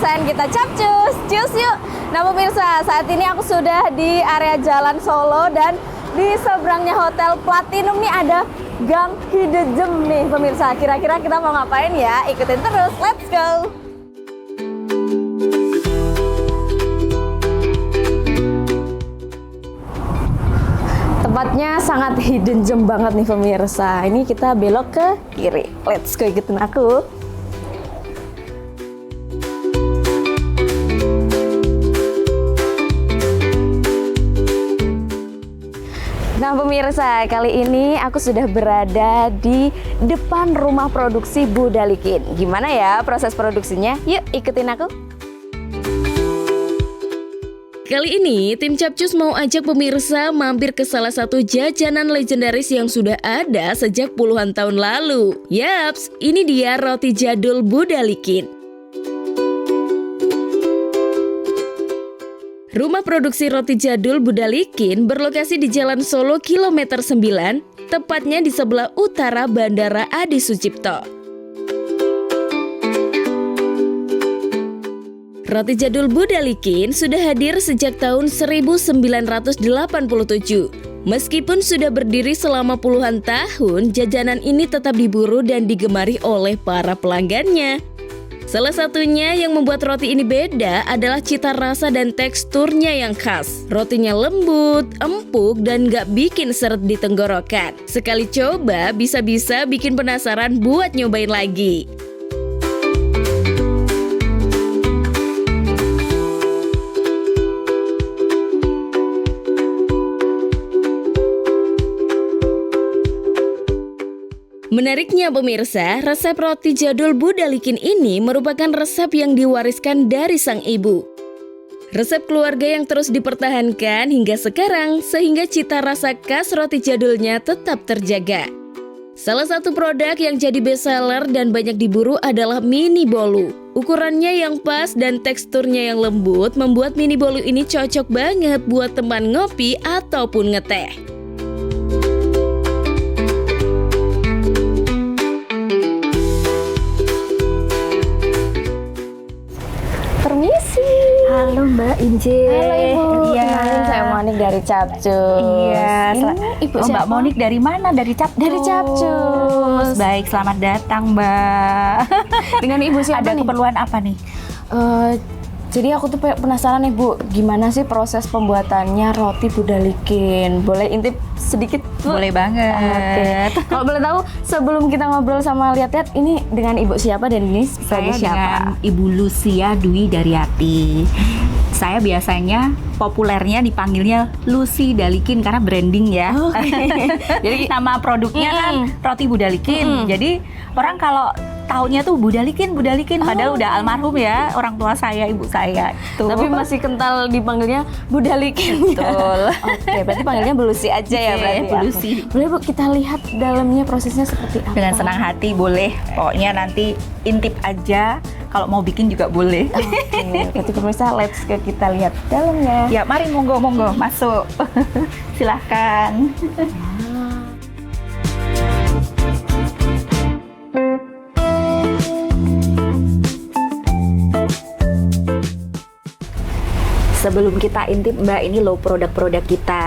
ngerasain kita capcus. Cus yuk. Nah pemirsa, saat ini aku sudah di area Jalan Solo dan di seberangnya Hotel Platinum nih ada Gang Hidden Gem nih pemirsa. Kira-kira kita mau ngapain ya? Ikutin terus, let's go! Tempatnya sangat hidden gem banget nih pemirsa. Ini kita belok ke kiri. Let's go, ikutin aku. Nah pemirsa, kali ini aku sudah berada di depan rumah produksi Budalikin. Gimana ya proses produksinya? Yuk ikutin aku. Kali ini, tim Capcus mau ajak pemirsa mampir ke salah satu jajanan legendaris yang sudah ada sejak puluhan tahun lalu. Yaps, ini dia roti jadul Budalikin. Rumah produksi roti jadul Budalikin berlokasi di Jalan Solo kilometer 9, tepatnya di sebelah utara Bandara Adi Sucipto. Roti jadul Budalikin sudah hadir sejak tahun 1987. Meskipun sudah berdiri selama puluhan tahun, jajanan ini tetap diburu dan digemari oleh para pelanggannya. Salah satunya yang membuat roti ini beda adalah cita rasa dan teksturnya yang khas. Rotinya lembut, empuk, dan gak bikin seret di tenggorokan. Sekali coba, bisa-bisa bikin penasaran buat nyobain lagi. Menariknya pemirsa, resep roti jadul Budalikin ini merupakan resep yang diwariskan dari sang ibu. Resep keluarga yang terus dipertahankan hingga sekarang sehingga cita rasa khas roti jadulnya tetap terjaga. Salah satu produk yang jadi bestseller dan banyak diburu adalah mini bolu. Ukurannya yang pas dan teksturnya yang lembut membuat mini bolu ini cocok banget buat teman ngopi ataupun ngeteh. Permisi. Halo Mbak Inje. Halo Ibu. Iya. Kenalin saya Monik dari Capcus. Iya. Ibu Mbak siapa? Monik dari mana? Dari Capcus. Dari Capcus. Baik, selamat datang Mbak. Dengan Ibu siapa Ada nih? keperluan apa nih? Jadi aku tuh penasaran nih Bu, gimana sih proses pembuatannya roti Budalikin? Boleh intip sedikit Bu? Boleh banget. Oke. Kalau boleh tahu, sebelum kita ngobrol sama lihat-lihat, ini dengan Ibu siapa dan ini Saya siapa? dengan Ibu Lucia Dwi Daryati. Saya biasanya populernya dipanggilnya Lucy Dalikin karena branding ya. Jadi nama produknya kan roti Budalikin. Jadi orang kalau taunya tuh Budalikin, padahal udah almarhum ya orang tua saya, ibu saya. Tuh. Tapi masih kental dipanggilnya Budalikin. Betul. Oke, berarti panggilnya Bu Lucy aja ya berarti. Bu Lucy. Boleh Bu kita lihat dalamnya prosesnya seperti apa? Dengan senang hati boleh. Pokoknya nanti intip aja. Kalau mau bikin juga boleh. Oke, berarti pemirsa let's go kita lihat dalamnya. Ya, mari monggo masuk. Silahkan. Sebelum kita intip Mbak, ini loh produk-produk kita.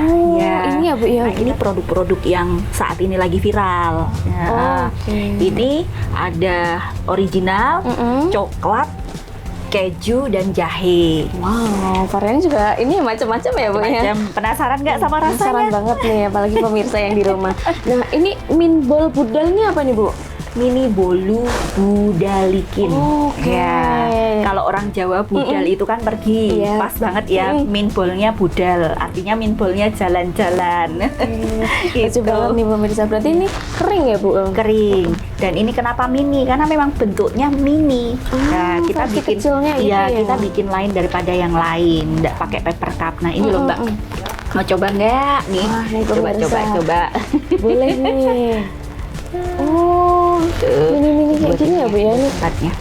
Oh, ini ya Bu ya. Nah, ini produk-produk yang saat ini lagi viral. Ya. Ini ada original, coklat, keju, dan jahe. Wow, variannya juga ini macam-macam ya Bu ya. Macam penasaran nggak sama Penasaran rasanya? banget nih, apalagi pemirsa yang di rumah. Nah, ini min bol budalnya apa nih Bu? Mini bolu Budalikin. Oke. Ya, kalau orang Jawa budal itu kan pergi. Iya. Pas banget ya, min bolnya budal. Artinya min bolnya jalan-jalan. Lucu banget nih pemirsa. Berarti ini kering ya Bu? Kering. Dan ini kenapa mini? Karena memang bentuknya mini. Nah, kita versi bikin kecilnya itu iya, ya? kita bikin lain daripada yang lain. Nggak pakai paper cup. Nah, ini loh Mbak. Mau coba nggak? Nih, Wah, nih coba. pemirsa. Boleh nih. Oh, mini-mini kayak gini ya Bu ya? Ini Tempatnya.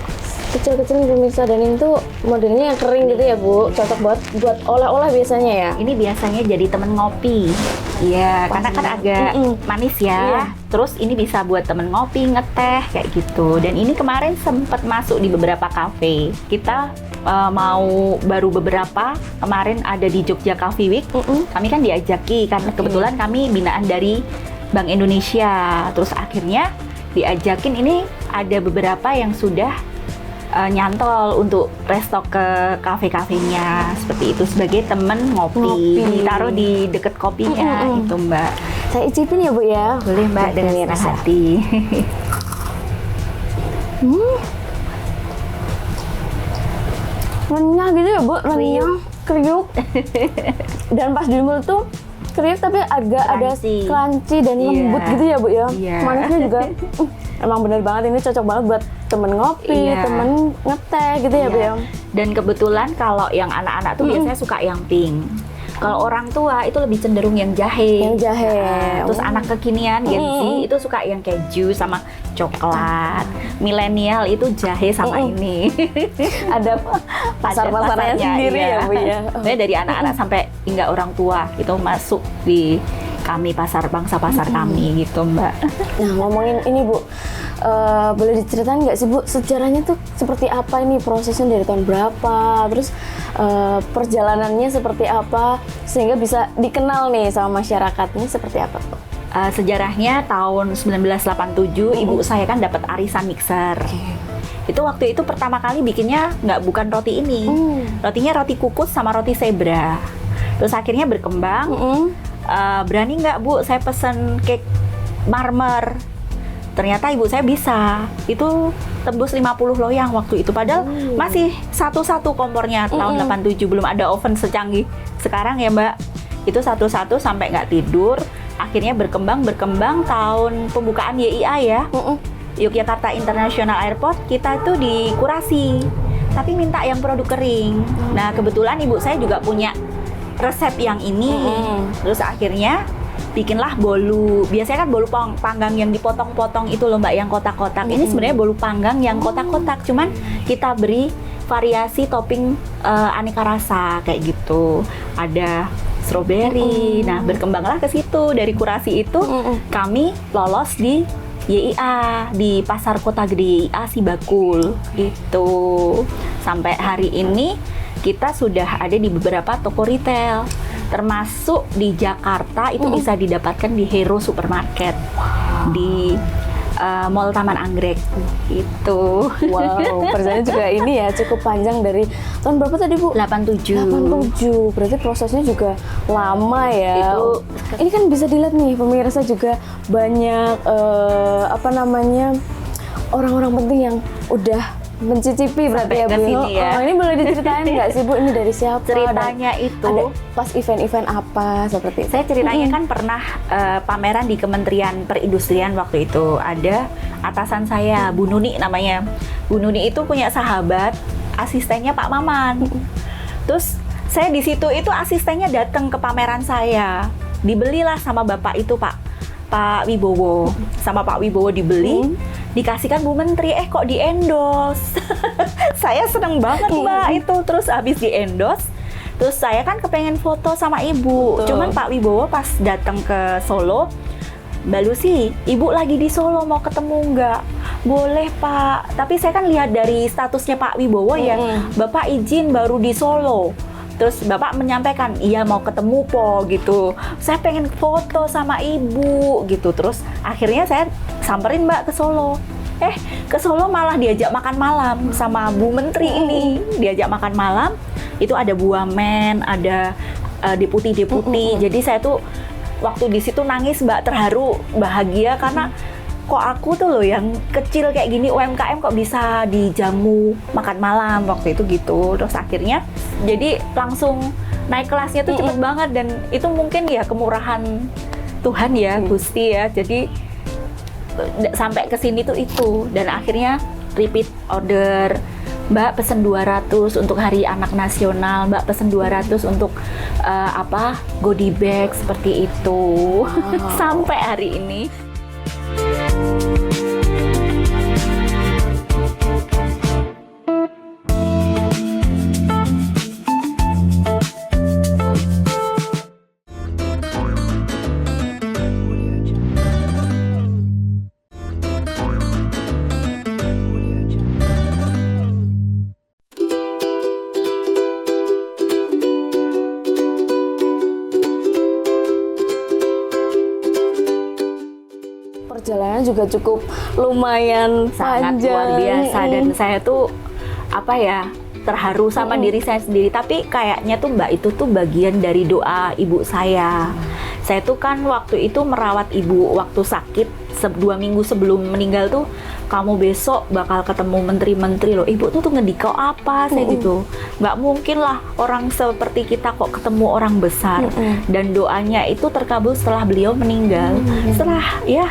kecil-kecil nih pemirsa, dan ini tuh modelnya yang kering gitu ya Bu, cocok buat oleh-oleh biasanya ya. Ini biasanya jadi temen ngopi. Iya, karena kan agak manis ya. Iya. Terus ini bisa buat temen ngopi, ngeteh kayak gitu. Dan ini kemarin sempat masuk di beberapa kafe. Kita mau baru beberapa kemarin ada di Jogja Coffee Week. Kami kan diajaki karena kebetulan kami binaan dari Bank Indonesia. Terus akhirnya diajakin, ini ada beberapa yang sudah nyantol untuk restock ke kafe-kafenya seperti itu sebagai temen ngopi. Ditaruh di deket kopinya itu Mbak. Saya icipin ya Bu ya. Boleh Mbak, dengan senang hati. Renyah gitu ya Bu, renyah, kriuk. Dan pas di mulut tuh kriuk tapi agak ada Crunchy. crunchy dan Iya. lembut gitu ya Bu ya. Iya. Manisnya juga emang bener banget, ini cocok banget buat temen ngopi, Iya. temen ngeteh gitu ya Bu ya. Dan kebetulan kalau yang anak-anak tuh biasanya suka yang pink. Kalau orang tua itu lebih cenderung yang jahe. Yang jahe. Terus anak kekinian Gen Z itu suka yang keju sama coklat. Milenial itu jahe sama ini. Ada pasar-pasarnya sendiri iya. ya Bu ya. Sebenarnya dari anak-anak sampai hingga orang tua itu masuk di kami pasar bangsa pasar kami gitu Mbak. Nah ngomongin ini Bu, boleh diceritain nggak sih Bu sejarahnya tuh seperti apa, ini prosesnya dari tahun berapa, terus perjalanannya seperti apa sehingga bisa dikenal nih sama masyarakat, ini seperti apa Bu? Sejarahnya tahun 1987 ibu saya kan dapat arisan mixer. Itu waktu itu pertama kali bikinnya bukan roti ini. Rotinya roti kukus sama roti zebra. Terus akhirnya berkembang. Berani nggak Bu saya pesen cake marmer? Ternyata ibu saya bisa. Itu tembus 50 loyang waktu itu. Padahal masih satu-satu kompornya tahun 87, belum ada oven secanggih sekarang ya Mbak. Itu satu-satu sampai nggak tidur. Akhirnya berkembang tahun pembukaan YIA ya. Yogyakarta International Airport kita itu dikurasi. Tapi minta yang produk kering. Nah, kebetulan ibu saya juga punya resep yang ini. Terus akhirnya bikinlah bolu. Biasanya kan bolu panggang yang dipotong-potong itu loh Mbak, yang kotak-kotak. Ini sebenarnya bolu panggang yang kotak-kotak, cuman kita beri variasi topping aneka rasa kayak gitu. Ada strawberry. Nah, berkembanglah ke situ. Dari kurasi itu kami lolos di YIA di Pasar Kota Gede YIA Sibakul itu. Sampai hari ini kita sudah ada di beberapa toko retail, termasuk di Jakarta itu bisa didapatkan di Hero Supermarket, di Mall Taman Anggrek itu. Wow, perjalanannya juga ini ya cukup panjang, dari tahun berapa tadi Bu? 87. Berarti prosesnya juga lama ya. Itu ini kan bisa dilihat nih pemirsa, juga banyak orang-orang penting yang udah mencicipi berarti ya Bu. Sini ya. Ini boleh diceritain nggak sih Bu, ini dari siapa? Ceritanya Dan itu ada pas event-event apa seperti itu? saya ceritanya kan pernah pameran di Kementerian Perindustrian waktu itu. Ada atasan saya, Bu Nuni namanya. Bu Nuni itu punya sahabat, asistennya Pak Maman. Terus saya di situ itu asistennya datang ke pameran saya. Dibelilah sama bapak itu Pak Wibowo. Sama Pak Wibowo dibeli, dikasihkan Bu Menteri, kok di-endorse. Saya seneng banget Mbak itu. Terus habis di-endorse, terus saya kan kepengen foto sama ibu. Betul. Cuman Pak Wibowo pas datang ke Solo, Mbak Lucy, ibu lagi di Solo, mau ketemu nggak? Boleh Pak, tapi saya kan lihat dari statusnya Pak Wibowo ya, Bapak izin baru di Solo. Terus Bapak menyampaikan, iya mau ketemu po gitu. Saya pengen foto sama ibu gitu. Terus akhirnya saya samperin Mbak ke Solo. Ke Solo malah diajak makan malam sama Bu Menteri ini. Diajak makan malam, itu ada Bu Wamen, ada deputi-deputi. Jadi saya tuh waktu di situ nangis Mbak, terharu, bahagia karena kok aku tuh loh yang kecil kayak gini UMKM kok bisa dijamu makan malam waktu itu gitu. Terus akhirnya jadi langsung naik kelasnya tuh cepet banget, dan itu mungkin ya kemurahan Tuhan ya, Gusti ya. Jadi sampai ke sini tuh itu, dan akhirnya repeat order. Mbak pesen 200 untuk Hari Anak Nasional, Mbak pesen 200 untuk goodie bag seperti itu. Sampai hari ini. juga cukup lumayan sangat panjang. luar biasa dan saya tuh apa ya, terharu sama diri saya sendiri. Tapi kayaknya tuh Mbak, itu tuh bagian dari doa ibu saya. Saya tuh kan waktu itu merawat ibu waktu sakit 2 minggu sebelum meninggal tuh, kamu besok bakal ketemu menteri-menteri loh. Ibu tuh ngedikau apa saya gitu. Nggak mungkin lah orang seperti kita kok ketemu orang besar. Dan doanya itu terkabul setelah beliau meninggal. Setelah ya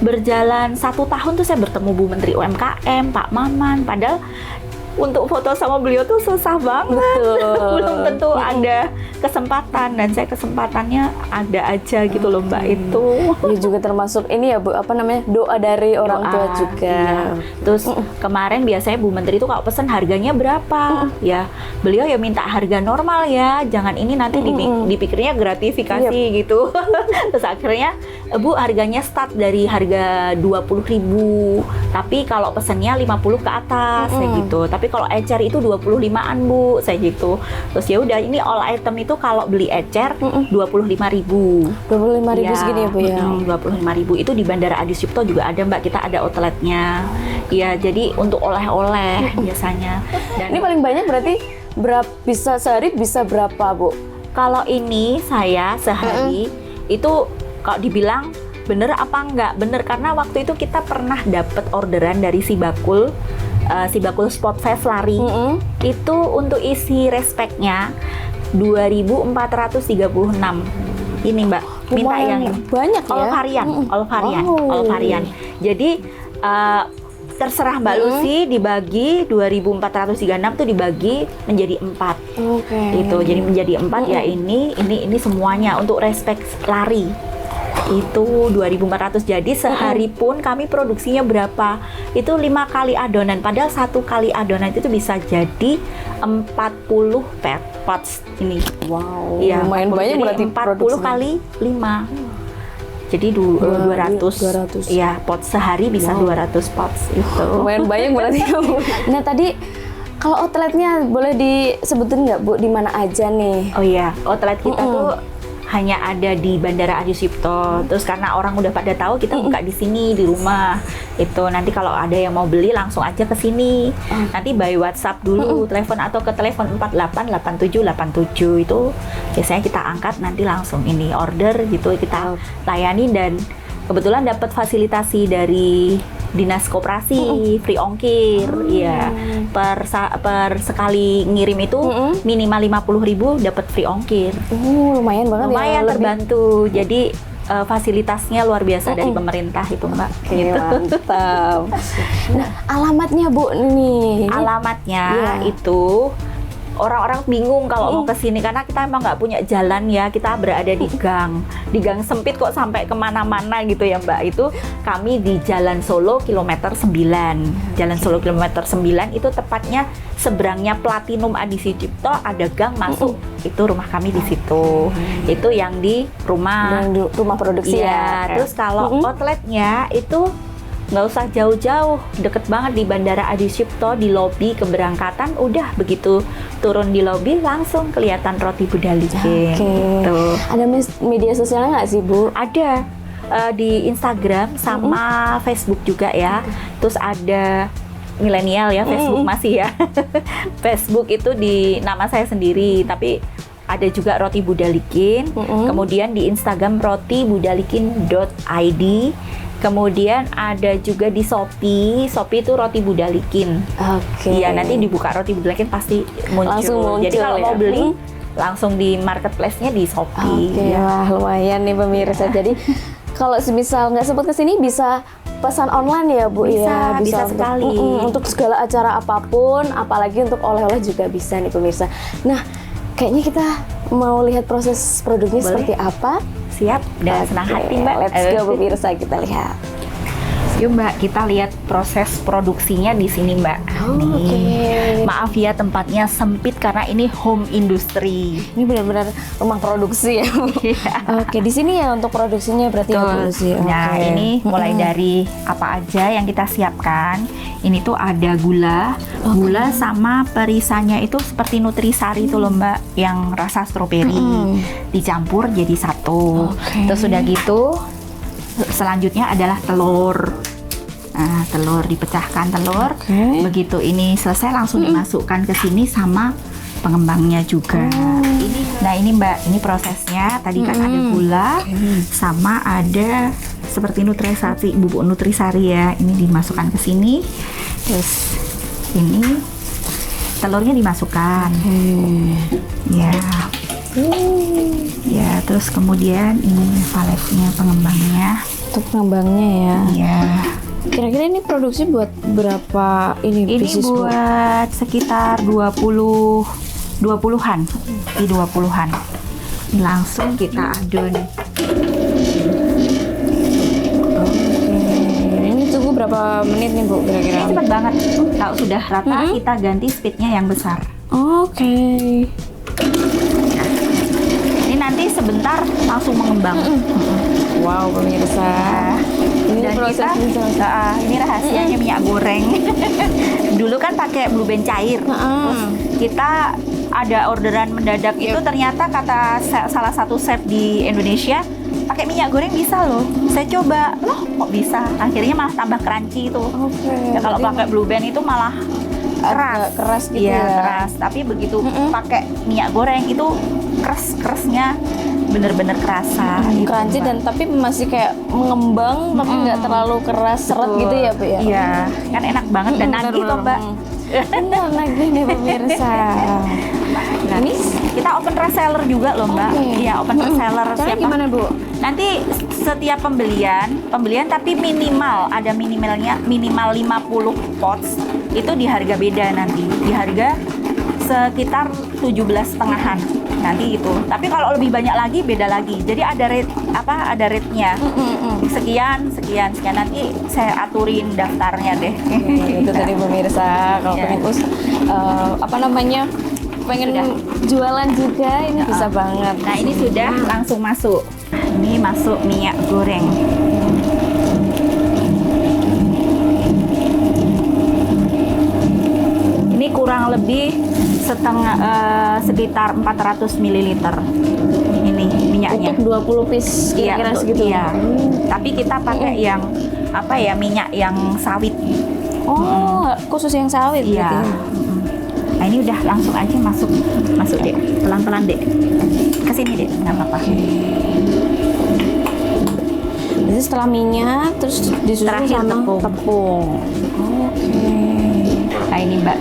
berjalan 1 tahun tuh saya bertemu Bu Menteri UMKM, Pak Maman. Padahal untuk foto sama beliau tuh susah banget. Belum tentu ada kesempatan, dan saya kesempatannya ada aja gitu loh Mbak. Itu Ini juga termasuk ini ya Bu, apa namanya, doa dari orang tua juga. Iya. Terus kemarin biasanya Bu Menteri itu kalau pesen harganya berapa, ya beliau ya minta harga normal ya, jangan ini nanti dipikirnya gratifikasi gitu. Terus akhirnya Bu harganya start dari harga 20.000, tapi kalau pesennya 50 ke atas kayak gitu. Tapi kalau ecer itu 25-an Bu, saya gitu. Terus ya udah, ini all item itu kalau beli ecer 25.000. 25.000 segini ya Bu ya. 25.000 itu di Bandara Adi Sucipto juga ada Mbak, kita ada outletnya. Ya jadi untuk oleh-oleh biasanya. Dan Ini paling banyak berarti bisa sehari bisa berapa Bu? kalau ini saya sehari itu kalau dibilang bener apa enggak? Bener, karena waktu itu kita pernah dapat orderan dari si Bakul Sport Fest lari. Itu untuk isi respectnya 2.436. Ini Mbak, minta Lumayan yang banyak ya. all varian. Jadi terserah Mbak Lucy, dibagi 2.436 tuh dibagi menjadi 4. Oke. Itu jadi menjadi 4 ya, ini semuanya untuk respect lari. Itu 2.400. Jadi sehari pun kami produksinya berapa? Itu 5 kali adonan. Padahal 1 kali adonan itu bisa jadi 40 pots ini. Wow. Iya, Lumayan banyak jadi berarti 40 produksinya. kali 5. Jadi 200. 200. Iya, pot sehari bisa 200 pots itu. Lumayan banyak berarti kamu. Nah tadi kalau outletnya boleh disebutin nggak Bu, di mana aja nih? Oh iya, outlet kita tuh hanya ada di Bandara Adi Sucipto. Terus karena orang udah pada tahu kita buka di sini di rumah. Itu nanti kalau ada yang mau beli langsung aja ke sini. Nanti by WhatsApp dulu, telepon atau ke telepon 488787 itu biasanya kita angkat, nanti langsung ini order gitu kita layani. Dan kebetulan dapat fasilitasi dari Dinas Koperasi, free ongkir, ya per sekali ngirim itu minimal 50.000 dapat free ongkir. Lumayan banget ya. Lumayan terbantu. Jadi fasilitasnya luar biasa dari pemerintah itu Mbak. Oke, mantap. Nah alamatnya Bu nih. Alamatnya Iya. itu orang-orang bingung kalau mau ke sini karena kita emang nggak punya jalan ya, kita berada di gang sempit kok sampai kemana-mana gitu ya Mbak. Itu kami di Jalan Solo kilometer 9. Jalan Solo kilometer 9 itu tepatnya seberangnya Platinum Adi Sucipto, ada gang masuk, itu rumah kami di situ. Itu yang di rumah. Rumah produksi ya. Iya, terus kalau outletnya itu nggak usah jauh-jauh, deket banget di Bandara Adi Sucipto, di lobi keberangkatan udah begitu turun di lobi langsung kelihatan roti Budalikin. Gitu. Ada media sosialnya nggak sih Bu? Ada di Instagram sama Facebook juga ya. Terus ada milenial ya, Facebook masih ya. Facebook itu di nama saya sendiri, tapi ada juga Roti Budalikin. Kemudian di Instagram rotibudalikin.id. Kemudian ada juga di Shopee itu Roti Budalikin. Oke. Iya, nanti dibuka Roti Budalikin pasti muncul. Langsung muncul. Jadi kalau ya? mau beli langsung di marketplace-nya di Shopee. Oke, Ya. wah lumayan nih pemirsa. Jadi kalau semisal nggak sempat kesini bisa pesan online ya Bu ya? Bisa untuk, sekali. Untuk segala acara apapun, apalagi untuk oleh-oleh juga bisa nih pemirsa. Nah, kayaknya kita mau lihat proses produknya Boleh. seperti apa. Siap, dan senang Oke, hati Mbak. Let's go pemirsa, kita lihat. Yuk Mbak, kita lihat proses produksinya di sini Mbak. Nih, Oke. maaf ya tempatnya sempit karena ini home industry. Ini benar-benar rumah produksi ya. Oke, di sini ya untuk produksinya berarti ya Bu Lucy. Nah, Oke. ini mulai dari apa aja yang kita siapkan. Ini tuh ada gula sama perisanya itu seperti nutrisari itu loh Mbak, yang rasa stroberi dicampur jadi satu. Oke. Terus udah gitu selanjutnya adalah telur. Nah, telur dipecahkan telur. Oke. Begitu ini selesai langsung dimasukkan ke sini sama pengembangnya juga. Ini Mbak, ini prosesnya. Tadi kan ada gula sama ada seperti nutrisari, bubuk nutrisari ya. Ini dimasukkan ke sini. Terus ini telurnya dimasukkan. Ya. Ya, terus kemudian ini paletnya pengembangnya. Untuk pengembangnya ya. Ya. Kira-kira ini produksi buat berapa ini Ini pieces, Bu? buat sekitar 20-an. Di 20-an. Langsung kita adon. Ini tunggu berapa menit nih, Bu, kira-kira? Ini cepat banget. Kalau sudah rata, kita ganti speednya yang besar. Oke. Ini nanti sebentar langsung mengembang. Wow, pemirsa. Ini Dan proses ini rahasianya minyak goreng. Dulu kan pakai blue band cair. Terus kita ada orderan mendadak itu ternyata kata salah satu chef di Indonesia pakai minyak goreng bisa loh. Saya coba, loh kok bisa? Akhirnya malah tambah crunchy itu. Oke. Ya, kalau pakai blue band itu malah keras gitu Iya, ya. keras. Tapi begitu pakai minyak goreng itu keras-kerasnya bener-bener kerasa. Gitu, Crunchy Mbak. dan tapi masih kayak mengembang tapi nggak terlalu keras seret Betul. gitu ya, Bu ya. Iya, kan enak banget dan nagih kok, Mbak. Benar lagi nih pemirsa. Nah, ini kita open reseller juga loh, Mbak. Oke. Iya, open reseller. Caranya gimana, Bu? Nanti setiap pembelian tapi ada minimal 50 pots itu di harga beda nanti. Di harga sekitar 17,5-an nanti itu. Tapi kalau lebih banyak lagi beda lagi. Jadi ada rate-nya. Sekian nanti saya aturin daftarnya deh. Itu tadi pemirsa kalau Ya. pengen pengen jualan juga ini bisa banget. Nah, ini sudah langsung masuk. Ini masuk minyak goreng. Ini kurang lebih sekitar 400 ml. Ini minyaknya. Untuk 20 piece kira-kira untuk- segitu. iya. Tapi kita pakai yang minyak yang sawit. Oh, khusus yang sawit Iya. berarti. Nah, ini udah langsung aja masuk Dek. Pelan-pelan Dek. Kesini Dek, nggak apa-apa. Jadi setelah minyak terus disusul Terakhir sama tepung. tepung. Oke. Nah, ini Mbak.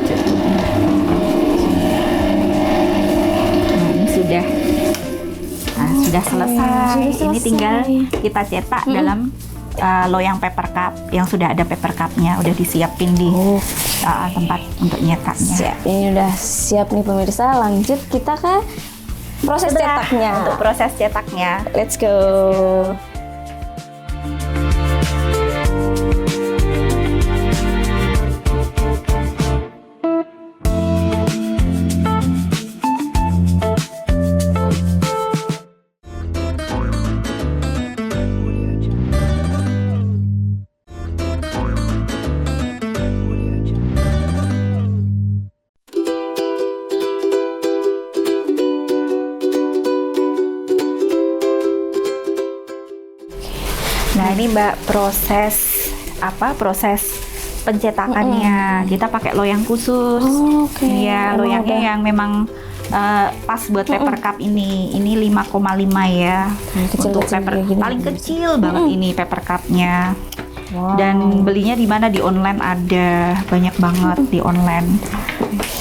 Nah, ini sudah. Nah, sudah selesai. sudah Ini selesai. tinggal kita cetak dalam loyang paper cup yang sudah ada paper cupnya, udah disiapin di tempat untuk nyetaknya. Siap. Ini udah siap nih pemirsa. Lanjut kita ke proses Sudah, cetaknya. Untuk proses cetaknya. Let's go. Nah, ini Mbak proses pencetakannya. Kita pakai loyang khusus. Oke. Iya, Emang loyangnya ada. yang memang pas buat paper cup ini. Ini 5,5 ya. kecil-kecil Untuk paper kayak gini. paling kecil banget ini paper cupnya. Wow. Dan belinya di mana? Di online ada banyak banget di online.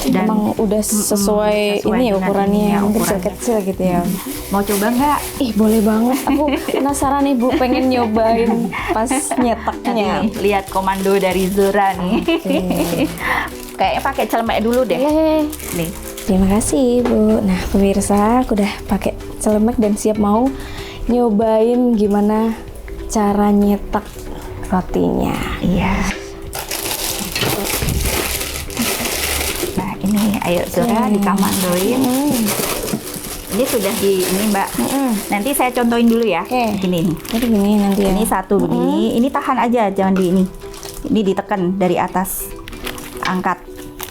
Dan Emang udah sesuai, sesuai ini dengan ukurannya ini ya, yang ukurannya. kecil-kecil gitu ya. mau coba nggak? Ih, boleh banget. Aku penasaran nih, Bu, pengen nyobain pas nyetaknya. Nih, lihat komando dari Zora nih. Kayaknya pakai celemek dulu deh. Boleh. Nih. Terima kasih, Bu. Nah, pemirsa, aku udah pakai celemek dan siap mau nyobain gimana cara nyetak rotinya. Iya. Nah, ini ayo Zora dikamandoin. Ini sudah ini Mbak. Nanti saya contohin dulu ya. Oke. Gini nih. Jadi gini nanti ya. Ini satu begini. Ini tahan aja, jangan di ini. Ini ditekan dari atas. Angkat.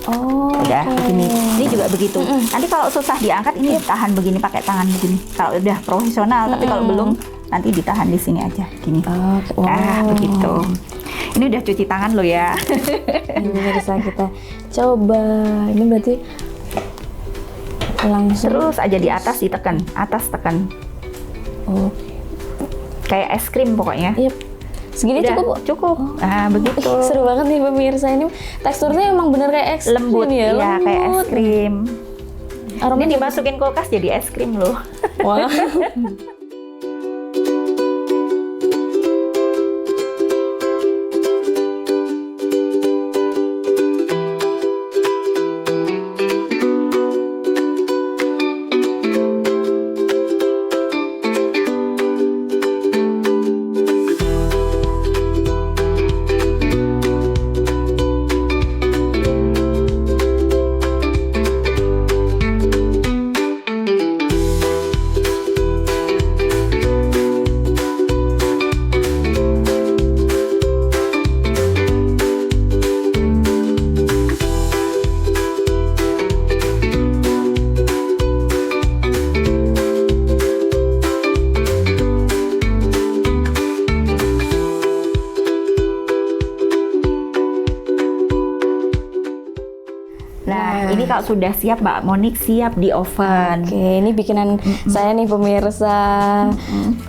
Oh, Udah oke. begini. Ini juga begitu. Nanti kalau susah diangkat ini tahan begini pakai tangan begini. Kalau udah profesional, tapi kalau belum nanti ditahan di sini aja gini. Oke, wow. Nah, begitu. Ini udah cuci tangan lo ya. Ini bisa kita coba. Ini berarti langsung Terus aja di atas ditekan, atas tekan. Oh, Kayak es krim pokoknya. iya. Segini Udah, cukup, Bu? cukup. Nah, begitu. Seru banget nih pemirsa, ini teksturnya emang bener kayak es krim Lembut ya, iya, kayak es lembut. krim. Aromanya Ini dimasukin kulkas jadi es krim loh. wah. Nah, ini kalau sudah siap Mbak Monik, siap di oven. Oke, ini bikinan saya nih pemirsa.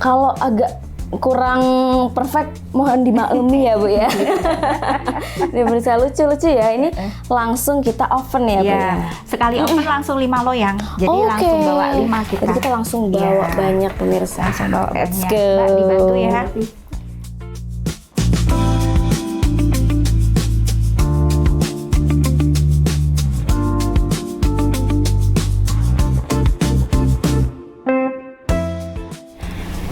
Kalau agak kurang perfect, mohon dimaklumi ya Bu ya. Ini pemirsa lucu-lucu ya. Ini langsung kita oven ya Bu ya. Ya, sekali oven langsung 5 loyang. Jadi Oke. langsung bawa 5 kita. Jadi kita langsung bawa Iya. banyak pemirsa. Langsung bawa Let's banyak. go. Mbak, dibantu ya.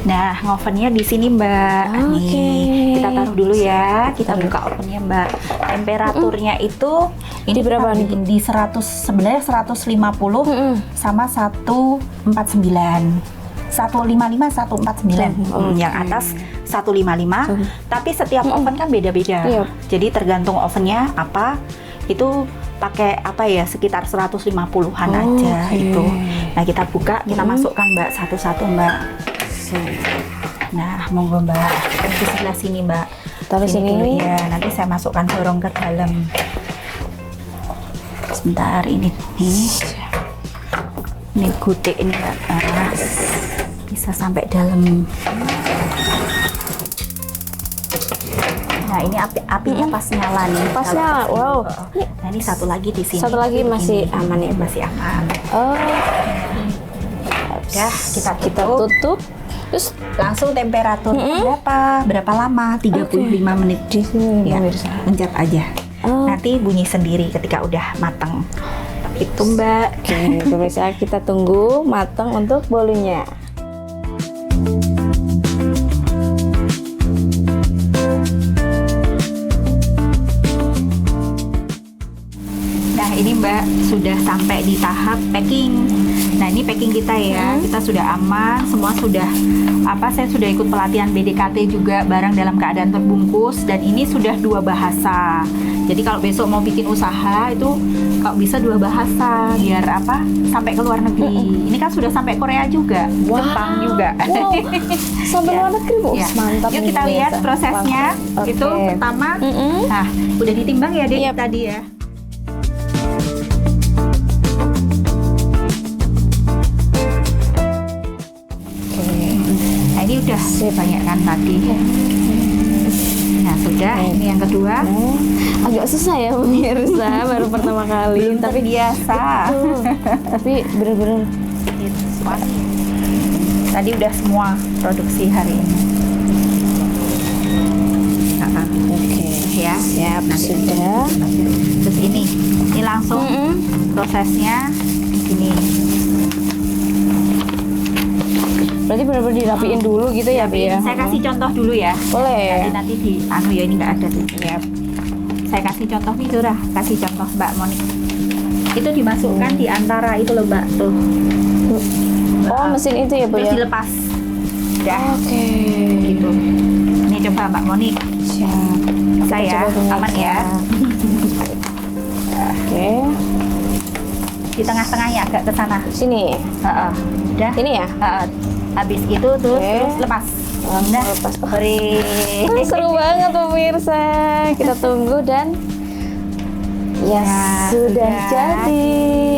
Nah, ngovennya di sini Mbak. Oke. Nih, kita taruh dulu ya. Kita buka ovennya Mbak. Temperaturnya itu ini Di berapa kita nih? bikin di 100, sebenarnya 150 sama 149. 155, 149. Yang atas 155. Tapi setiap oven kan beda-beda. Iya. Jadi tergantung ovennya apa. Itu pakai apa ya, sekitar 150-an aja Oke. itu. Nah, kita buka, kita masukkan Mbak satu-satu Mbak. Nah, monggo Mbak, di sebelah sini Mbak. Taruh sini. dulu ya, nanti saya masukkan dorong ke dalam. Sebentar, ini nih. Ini gudeg ini Mbak. Nah, bisa sampai dalam. Nah, ini apinya pas nyala nih. Pas nyala, wow. Nah, ini satu lagi di sini. Satu lagi masih Ini. aman ya, Bu? Masih aman. Oh, Ya, kita tutup. Terus langsung temperatur berapa lama? 35 menit. di sini Ya, pemirsa. pencet aja. Oh. Nanti bunyi sendiri ketika udah matang. Itu Mbak. Oke, pemirsa, kita tunggu matang untuk bolunya. Nah, ini Mbak sudah sampai di tahap packing. Nah, ini packing kita ya. Kita sudah aman, semua sudah saya sudah ikut pelatihan BDKT juga, barang dalam keadaan terbungkus, dan ini sudah 2 bahasa. Jadi kalau besok mau bikin usaha itu kalau bisa 2 bahasa biar sampai ke luar negeri. Ini kan sudah sampai Korea juga, Jepang juga. Wow, sampai Ya. luar negeri Bu. Ya. Mantap. Yuk nih, kita lihat pemirsa. prosesnya. Oke. Itu pertama. Mm-mm. Nah, udah ditimbang ya Dek Yap. tadi ya. Nah, ini udah banyak kan tadi. Nah, sudah. Ini yang kedua. Agak susah ya pemirsa, baru pertama kali. Tapi biasa. Betul. Tapi bener-bener Tadi udah semua produksi hari ini. oke. Ya, Siap, nanti sudah. Terus ini langsung prosesnya gini. Berarti benar-benar dirapiin dulu gitu ya, Bu ya? Saya kasih contoh dulu ya. Boleh. Nanti di ya ini nggak ada tuh. Ya. Saya kasih contoh nih Surah, kasih contoh Mbak Monik. Itu dimasukkan di antara itu loh Mbak tuh. Oh, mesin itu ya, Bu Terus ya? dilepas. Ya, Oke. gitu. Ini coba Mbak Monik. Siap. Saya coba aman pemirsa. ya. Oke. Di tengah-tengahnya agak ke sana. Sini. Udah. Ini ya? Habis itu terus lepas. Nah, lepas. seru Seru banget pemirsa. Kita tunggu dan ya, sudah jadi.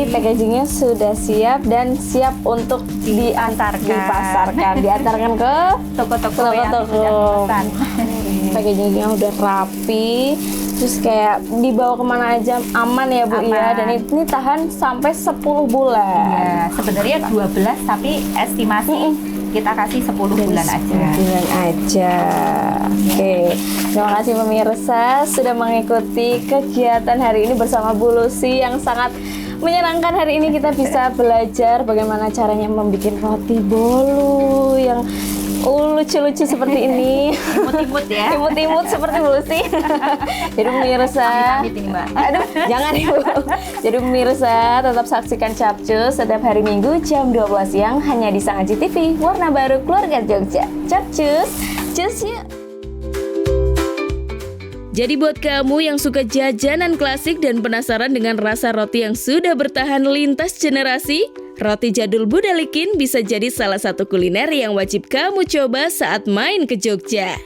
Packagingnya sudah siap dan siap untuk dipasarkan, diantarkan ke toko-toko yang sudah pesan. Packagingnya udah rapi, terus kayak dibawa kemana aja aman ya Bu ya. Aman. Dan ini tahan sampai 10 bulan. Ya, sebenarnya 12 tapi estimasi kita kasih 10 bulan aja. Bulan aja. Oke, terima kasih pemirsa sudah mengikuti kegiatan hari ini bersama Bu Lucy yang sangat menyenangkan. Hari ini kita bisa belajar bagaimana caranya membuat roti bolu yang lucu-lucu seperti ini. Imut-imut ya. Imut-imut seperti Bu Lucy. Jadi pemirsa, Amit-amit ini, Mbak. aduh jangan Ibu. Jadi pemirsa tetap saksikan Capcus setiap hari Minggu jam 12 siang hanya di Sang Aji TV. Warna baru keluarga Jogja. Capcus, cus yuk. Jadi buat kamu yang suka jajanan klasik dan penasaran dengan rasa roti yang sudah bertahan lintas generasi, roti jadul Budalikin bisa jadi salah satu kuliner yang wajib kamu coba saat main ke Jogja.